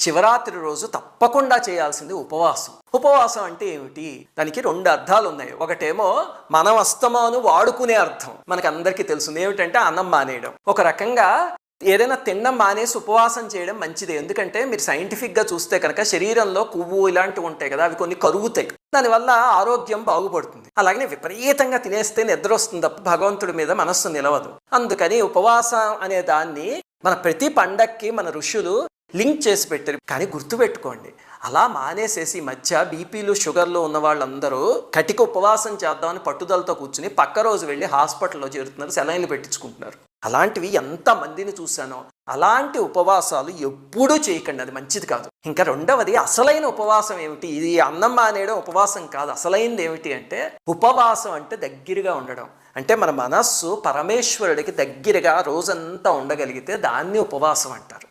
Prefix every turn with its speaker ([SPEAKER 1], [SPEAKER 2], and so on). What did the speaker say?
[SPEAKER 1] శివరాత్రి రోజు తప్పకుండా చేయాల్సింది ఉపవాసం. ఉపవాసం అంటే ఏమిటి? దానికి 2 అర్థాలు ఉన్నాయి. ఒకటేమో మనం అస్తమాను వాడుకునే అర్థం, మనకు అందరికీ తెలుసు ఏమిటంటే అన్నం మానేయడం. ఒక రకంగా ఏదైనా తినడం మానేసి ఉపవాసం చేయడం మంచిది. ఎందుకంటే మీరు సైంటిఫిక్గా చూస్తే కనుక శరీరంలో కొవ్వు ఇలాంటివి ఉంటాయి కదా, అవి కొన్ని కరుగుతాయి, దానివల్ల ఆరోగ్యం బాగుపడుతుంది. అలాగే విపరీతంగా తినేస్తే నిద్ర వస్తుంది తప్ప భగవంతుడి మీద మనస్సు నిలవదు. అందుకని ఉపవాసం అనే దాన్ని మన ప్రతి పండక్కి మన ఋషులు లింక్ చేసి పెట్టారు. కానీ గుర్తుపెట్టుకోండి, అలా మానేసేసి మధ్య బీపీలు షుగర్లు ఉన్న వాళ్ళందరూ కటిక ఉపవాసం చేద్దామని పట్టుదలతో కూర్చుని పక్క రోజు వెళ్ళి హాస్పిటల్లో చేరుతున్నారు, సెలైన్లు పెట్టించుకుంటున్నారు. అలాంటివి ఎంతమందిని చూశానో. అలాంటి ఉపవాసాలు ఎప్పుడూ చేయకండి, అది మంచిది కాదు. ఇంకా రెండవది, అసలైన ఉపవాసం ఏమిటి? ఇది అన్నం మానేయడం ఉపవాసం కాదు. అసలైనది ఏమిటి అంటే ఉపవాసం అంటే దగ్గరగా ఉండడం. అంటే మన మనస్సు పరమేశ్వరుడికి దగ్గరగా రోజంతా ఉండగలిగితే దాన్ని ఉపవాసం అంటారు.